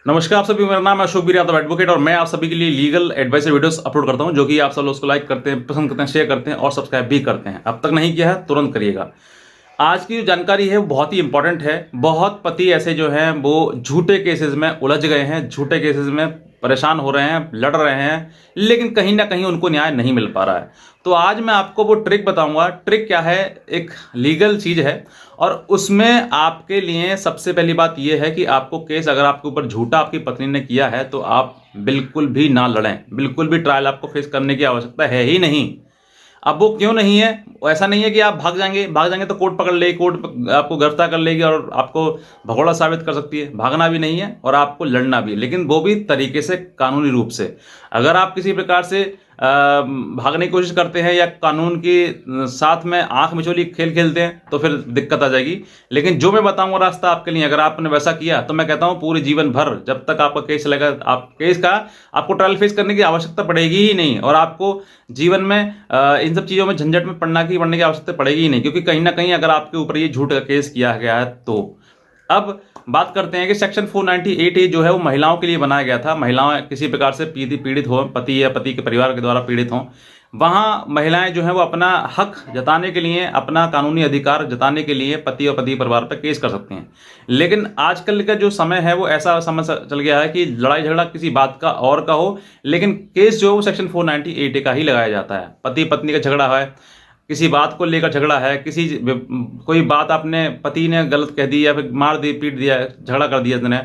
नमस्कार आप सभी, मेरा नाम है अशोक वीर यादव एडवोकेट और मैं आप सभी के लिए लीगल एडवाइस वीडियोस अपलोड करता हूं, जो कि आप सब लोग उसको लाइक करते हैं, पसंद करते हैं, शेयर करते हैं और सब्सक्राइब भी करते हैं। अब तक नहीं किया है तुरंत करिएगा। आज की जो जानकारी है वो बहुत ही इंपॉर्टेंट है। बहुत पति ऐसे जो हैं वो झूठे केसेस में उलझ गए हैं, झूठे केसेस में परेशान हो रहे हैं, लड़ रहे हैं, लेकिन कहीं ना कहीं उनको न्याय नहीं मिल पा रहा है। तो आज मैं आपको वो ट्रिक बताऊंगा। ट्रिक क्या है? एक लीगल चीज है और उसमें आपके लिए सबसे पहली बात यह है कि आपको केस अगर आपके ऊपर झूठा आपकी पत्नी ने किया है तो आप बिल्कुल भी ना लड़ें। बिल्कुल भी ट्रायल आपको फेस करने की आवश्यकता है ही नहीं। अब वो क्यों नहीं है? ऐसा नहीं है कि आप भाग जाएंगे तो कोर्ट पकड़ लेगी, कोर्ट आपको गिरफ्तार कर लेगी और आपको भगोड़ा साबित कर सकती है। भागना भी नहीं है और आपको लड़ना भी, लेकिन वो भी तरीके से, कानूनी रूप से। अगर आप किसी प्रकार से भागने की कोशिश करते हैं या कानून के साथ में आंख मिचौली खेल खेलते हैं तो फिर दिक्कत आ जाएगी। लेकिन जो मैं बताऊंगा रास्ता आपके लिए, अगर आपने वैसा किया तो मैं कहता हूं पूरे जीवन भर जब तक आपका केस चलेगा, आप केस का आपको ट्रायल फेस करने की आवश्यकता पड़ेगी ही नहीं और आपको जीवन में इन सब चीज़ों में झंझट में पड़ने की आवश्यकता पड़ेगी ही नहीं, क्योंकि कहीं ना कहीं अगर आपके ऊपर ये झूठ का केस किया गया है तो। अब बात करते हैं कि सेक्शन 498A जो है वो महिलाओं के लिए बनाया गया था। महिलाएं किसी प्रकार से पीड़ित हो, पति या पति के परिवार के द्वारा पीड़ित हों, वहां महिलाएं जो है वो अपना हक जताने के लिए, अपना कानूनी अधिकार जताने के लिए पति और पति परिवार पर केस कर सकते हैं। लेकिन आजकल का जो समय है वो ऐसा समय चल गया है कि लड़ाई झगड़ा किसी बात का और का हो, लेकिन केस जो है वो सेक्शन 498A का ही लगाया जाता है। पति पत्नी का झगड़ा है, किसी बात को लेकर झगड़ा है, कोई बात आपने पति ने गलत कह दी या फिर मार दी, पीट दिया, झगड़ा कर दिया इसने,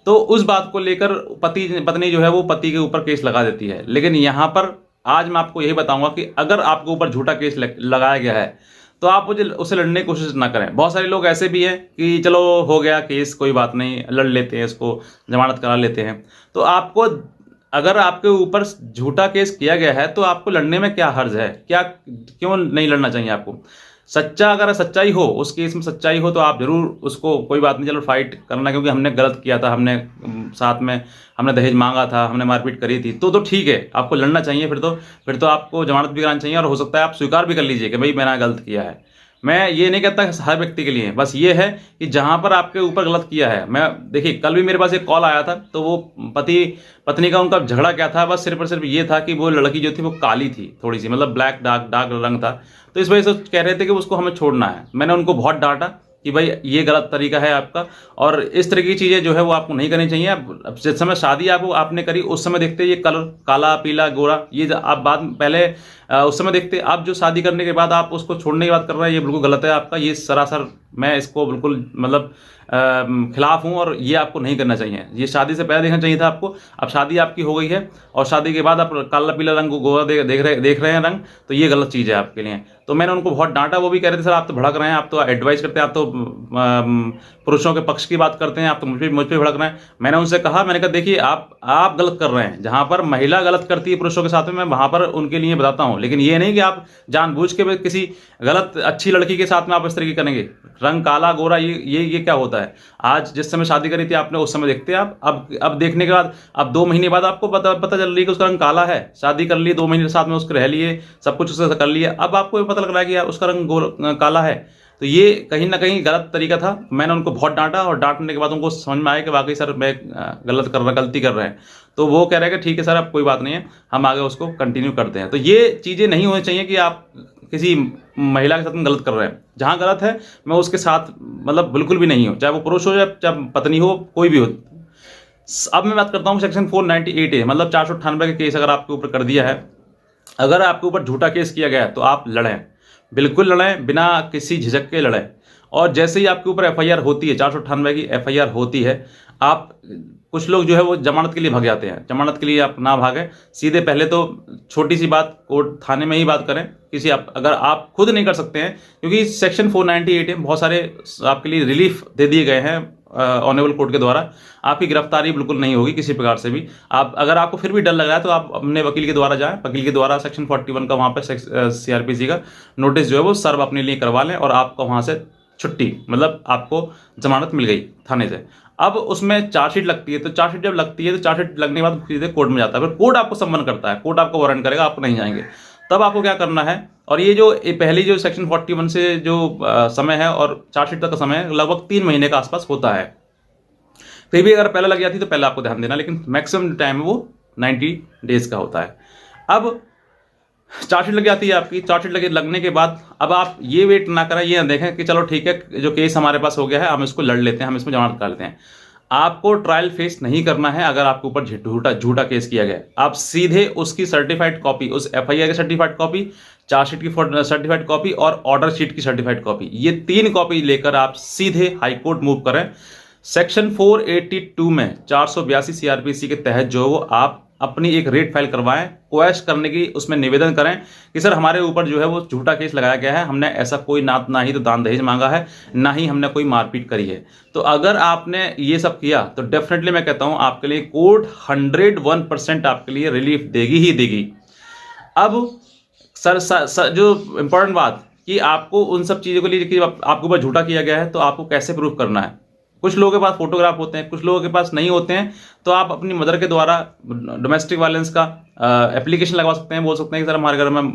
तो उस बात को लेकर पत्नी जो है वो पति के ऊपर केस लगा देती है। लेकिन यहाँ पर आज मैं आपको यही बताऊंगा कि अगर आपके ऊपर झूठा केस लगाया गया है तो आप उससे लड़ने की कोशिश ना करें। बहुत सारे लोग ऐसे भी हैं कि चलो हो गया केस, कोई बात नहीं, लड़ लेते हैं, इसको जमानत करा लेते हैं। तो आपको, अगर आपके ऊपर झूठा केस किया गया है तो आपको लड़ने में क्या हर्ज है? क्या, क्यों नहीं लड़ना चाहिए आपको? अगर सच्चाई हो, उस केस में सच्चाई हो तो आप जरूर उसको, कोई बात नहीं, चलो फाइट करना, क्योंकि हमने गलत किया था, हमने साथ में हमने दहेज मांगा था, हमने मारपीट करी थी, तो ठीक है, आपको लड़ना चाहिए। फिर तो आपको जमानत भी करानी चाहिए और हो सकता है आप स्वीकार भी कर लीजिए कि भाई मैंने गलत किया है। मैं ये नहीं कहता हर व्यक्ति के लिए, बस ये है कि जहां पर आपके ऊपर गलत किया है। मैं देखिए, कल भी मेरे पास एक कॉल आया था, तो वो पति पत्नी का उनका झगड़ा क्या था, बस सिर्फ और सिर्फ ये था कि वो लड़की जो थी वो काली थी, थोड़ी सी, मतलब ब्लैक, डार्क डार्क रंग था। तो इस वजह से कह रहे थे कि उसको हमें छोड़ना है। मैंने उनको बहुत डांटा कि भाई ये गलत तरीका है आपका और इस तरह की चीज़ें जो है वो आपको नहीं करनी चाहिए। अब जिस समय शादी आपने करी उस समय देखते ये कलर, काला पीला गोरा, ये आप बाद पहले उस समय देखते। अब जो शादी करने के बाद आप उसको छोड़ने की बात कर रहे हैं, ये बिल्कुल गलत है आपका। ये सरासर, मैं इसको बिल्कुल मतलब खिलाफ हूँ और ये आपको नहीं करना चाहिए। ये शादी से पहले देखना चाहिए था आपको। अब शादी आपकी हो गई है और शादी के बाद आप काला पीला रंग गोरा देख रहे हैं रंग, तो ये गलत चीज़ है आपके लिए। तो मैंने उनको बहुत डांटा। वो भी कह रहे थे सर आप तो भड़क रहे हैं, आप तो एडवाइस करते हैं, आप तो पुरुषों के पक्ष की बात करते हैं, आप तो मुझ पे भड़क रहे हैं। मैंने उनसे कहा, मैंने कहा देखिए आप गलत कर रहे हैं। जहाँ पर महिला गलत करती है पुरुषों के साथ में, मैं वहाँ पर उनके लिए बताता हूँ, लेकिन ये नहीं कि आप जानबूझ के किसी गलत अच्छी लड़की के साथ में आप इस तरीके करेंगे। रंग काला गोरा, ये क्या होता है? आज जिस समय शादी करी थी आपने, उस समय देखते आप। अब देखने के बाद, अब 2 महीने बाद आपको पता चल रही है कि उसका रंग काला है। शादी कर ली, 2 महीने साथ में उसके रह लिए, सब कुछ उससे कर लिया, अब आपको पता लग रहा है कि उसका रंग काला है। तो ये कहीं ना कहीं गलत तरीका था। मैंने उनको बहुत डांटा और डांटने के बाद उनको समझ में आया कि वाकई सर मैं गलती कर रहे हैं। तो वो कह रहे हैं कि ठीक है सर, अब कोई बात नहीं है, हम आगे उसको कंटिन्यू करते हैं। तो ये चीज़ें नहीं होनी चाहिए कि आप किसी महिला के साथ में गलत कर रहे हैं। जहाँ गलत है मैं उसके साथ मतलब बिल्कुल भी नहीं हूँ, चाहे वो पुरुष हो या चाहे पत्नी हो, कोई भी हो। अब मैं बात करता हूँ सेक्शन 498A, मतलब 498 का केस अगर आपके ऊपर कर दिया है, अगर आपके ऊपर झूठा केस किया गया है तो आप लड़ें, बिल्कुल लड़ें, बिना किसी झिझक के लड़ें। और जैसे ही आपके ऊपर FIR होती है, 498 की FIR होती है, आप, कुछ लोग जो है वो जमानत के लिए भाग जाते हैं। जमानत के लिए आप ना भागें, सीधे पहले तो छोटी सी बात, कोर्ट थाने में ही बात करें। अगर आप खुद नहीं कर सकते हैं, क्योंकि सेक्शन 498 में बहुत सारे आपके लिए रिलीफ दे दिए गए हैं ऑनरेबल कोर्ट के द्वारा। आपकी गिरफ्तारी बिल्कुल नहीं होगी किसी प्रकार से भी। अगर आपको फिर भी डर लग रहा है तो आप अपने वकील के द्वारा जाएं, वकील के द्वारा सेक्शन 41 का वहाँ पे CRPC का नोटिस जो है वो सर्व अपने लिए करवा लें और आपको वहाँ से छुट्टी, मतलब आपको जमानत मिल गई थाने से। अब उसमें चार्जशीट लगती है, तो चार्जशीट जब लगती है तो चार्जशीट लगने के बाद सीधे कोर्ट में जाता है। फिर कोर्ट आपको सम्मन करता है, कोर्ट आपको वारंट करेगा, आप नहीं जाएंगे। तब आपको क्या करना है, और ये पहली जो सेक्शन 41 से जो समय है और चार्जशीट तक का समय है, लगभग 3 महीने का आसपास होता है। फिर भी अगर पहले लग जाती तो पहले आपको ध्यान देना, लेकिन मैक्सिमम टाइम वो 90 डेज का होता है। अब चार्जशीट लग जाती है आपकी, चार्जशीट लगने के बाद अब आप ये वेट ना करें, ये ना देखें कि चलो ठीक है जो केस हमारे पास हो गया है हम इसको लड़ लेते हैं, हम इसमें जमानत कर लेते हैं। आपको ट्रायल फेस नहीं करना है। अगर आपके ऊपर झूठा केस किया गया, आप सीधे उसकी सर्टिफाइड कॉपी, उस एफआईआर की सर्टिफाइड कॉपी, चार्जशीट की सर्टिफाइड कॉपी और ऑर्डर शीट की सर्टिफाइड कॉपी, ये 3 कॉपी लेकर आप सीधे हाईकोर्ट मूव करें। सेक्शन 482 में 482 सीआरपीसी के तहत जो वो आप अपनी एक रेट फाइल करवाएं, क्वेश्चन करने की उसमें निवेदन करें कि सर हमारे ऊपर जो है वो झूठा केस लगाया गया है, हमने ऐसा कोई ना ही तो दान दहेज मांगा है, ना ही हमने कोई मारपीट करी है। तो अगर आपने ये सब किया तो डेफिनेटली मैं कहता हूं आपके लिए कोर्ट 101% आपके लिए रिलीफ देगी ही देगी। अब सर जो इंपॉर्टेंट बात कि आपको उन सब चीज़ों के लिए कि आपके ऊपर झूठा किया गया है तो आपको कैसे प्रूफ करना है। कुछ लोगों के पास फोटोग्राफ होते हैं, कुछ लोगों के पास नहीं होते हैं, तो आप अपनी मदर के द्वारा डोमेस्टिक वायलेंस का एप्लीकेशन लगवा सकते हैं। बोल सकते हैं कि सर हमारे घर में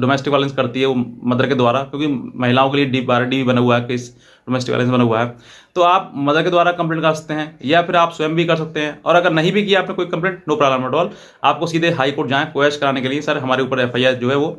डोमेस्टिक वायलेंस करती है वो मदर के द्वारा, क्योंकि महिलाओं के लिए 12D बना हुआ है, केस डोमेस्टिक वायलेंस बना हुआ है, तो आप मदर के द्वारा कंप्लेंट कर सकते हैं, या फिर आप स्वयं भी कर सकते हैं। और अगर नहीं भी किया आपने कोई complaint, no problem at all, आपको सीधे हाई कोर्ट जाएं क्वेश्चन कराने के लिए, सर हमारे ऊपर एफआईआर जो है वो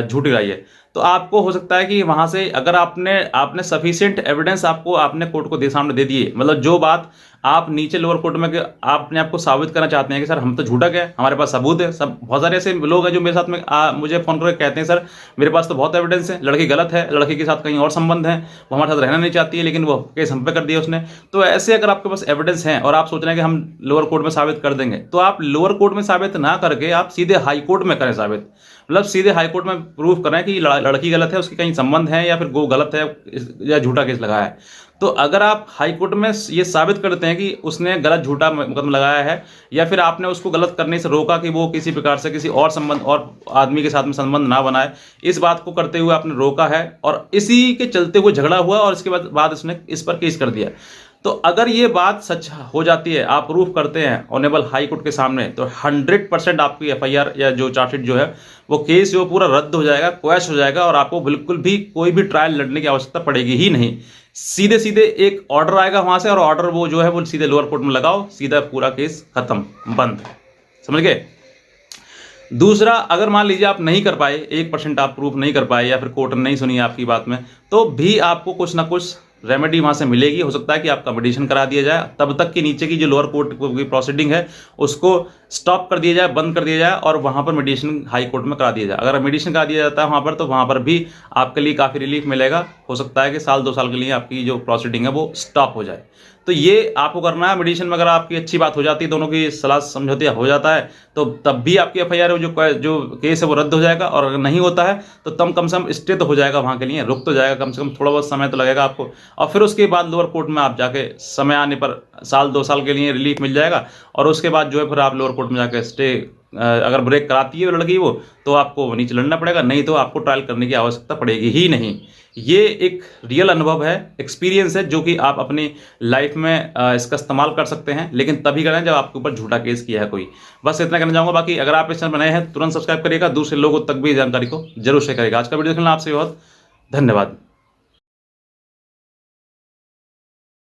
झूठी आई है। तो आपको हो सकता है कि वहां से अगर आपने सफिशिएंट एविडेंस आपने कोर्ट को सामने दे दिए, मतलब जो बात आप नीचे लोअर कोर्ट में आपने आपको साबित करना चाहते हैं कि सर हम तो झूठा गए, हमारे पास सबूत है। सब बहुत सारे ऐसे लोग हैं जो मेरे साथ में मुझे फोन करके कहते हैं सर मेरे पास तो बहुत एविडेंस है, लड़की गलत है, लड़की के साथ कहीं और संबंध है, वो हमारे साथ रहना नहीं चाहती है, लेकिन वो केस हम पे कर दिया उसने। तो ऐसे अगर आपके पास एविडेंस है और आप सोच रहे हैं कि हम लोअर कोर्ट में साबित कर देंगे, तो आप लोअर कोर्ट में साबित ना करके आप सीधे हाई कोर्ट में करें साबित। मतलब सीधे हाई कोर्ट में प्रूफ करें कि लड़की गलत है, उसकी कहीं संबंध है, या फिर वो गलत है या झूठा केस लगाया है। तो अगर आप हाई कोर्ट में ये साबित करते हैं कि उसने गलत झूठा मुकदमा लगाया है, या फिर आपने उसको गलत करने से रोका कि वो किसी प्रकार से किसी और संबंध और आदमी के साथ में संबंध ना बनाए, इस बात को करते हुए आपने रोका है और इसी के चलते हुए झगड़ा हुआ और इसके बाद उसने इस पर केस कर दिया, तो अगर ये बात सच हो जाती है, आप प्रूफ करते हैं ऑनरेबल हाई कोर्ट के सामने, तो 100% आपकी एफआईआर या जो चार्जशीट जो है वो केस जो पूरा रद्द हो जाएगा, क्वैश हो जाएगा, और आपको बिल्कुल भी कोई भी ट्रायल लड़ने की आवश्यकता पड़ेगी ही नहीं। सीधे सीधे एक ऑर्डर आएगा वहां से, और ऑर्डर वो जो है वो सीधे लोअर कोर्ट में लगाओ, सीधा पूरा केस खत्म, बंद। समझ गए? दूसरा, अगर मान लीजिए आप नहीं कर पाए, 1% आप प्रूफ नहीं कर पाए, या फिर कोर्ट ने नहीं सुनी आपकी बात में, तो भी आपको कुछ ना कुछ रेमेडी वहां से मिलेगी। हो सकता है कि आपका मेडिएशन करा दिया जाए, तब तक कि नीचे की जो लोअर कोर्ट की प्रोसीडिंग है उसको स्टॉप कर दिया जाए, बंद कर दिया जाए, और वहां पर मेडिएशन हाई कोर्ट में करा दिया जाए। अगर मेडिएशन करा दिया जाता है वहां पर, तो वहां पर भी आपके लिए काफ़ी रिलीफ मिलेगा। हो सकता है कि 1-2 साल के लिए आपकी जो प्रोसीडिंग है वो स्टॉप हो जाए। तो ये आपको करना है। मेडिएशन में अगर आपकी अच्छी बात हो जाती है, दोनों की सलाह समझौता हो जाता है, तो तब भी आपकी एफआईआर जो केस है वो रद्द हो जाएगा। और अगर नहीं होता है तो तब कम से कम स्टे तो हो जाएगा, वहाँ के लिए रुक तो जाएगा, कम से कम थोड़ा बहुत समय तो लगेगा आपको। और फिर उसके बाद लोअर कोर्ट में आप जाके समय आने पर 1-2 साल के लिए रिलीफ मिल जाएगा, और उसके बाद जो है फिर आप लोअर कोर्ट में जाकर स्टे अगर ब्रेक कराती है लड़की वो, तो आपको नीचे लड़ना पड़ेगा, नहीं तो आपको ट्रायल करने की आवश्यकता पड़ेगी ही नहीं। ये एक रियल अनुभव है, एक्सपीरियंस है, जो कि आप अपनी लाइफ में इसका इस्तेमाल कर सकते हैं, लेकिन तभी करें जब आपके ऊपर झूठा केस किया है कोई। बस इतना कहना चाहूँगा। बाकी अगर आप इस चैनल पर नए हैं तुरंत सब्सक्राइब करिएगा, दूसरे लोगों तक भी जानकारी को जरूर शेयर करिएगा। आज का वीडियो देखने आपसे बहुत धन्यवाद।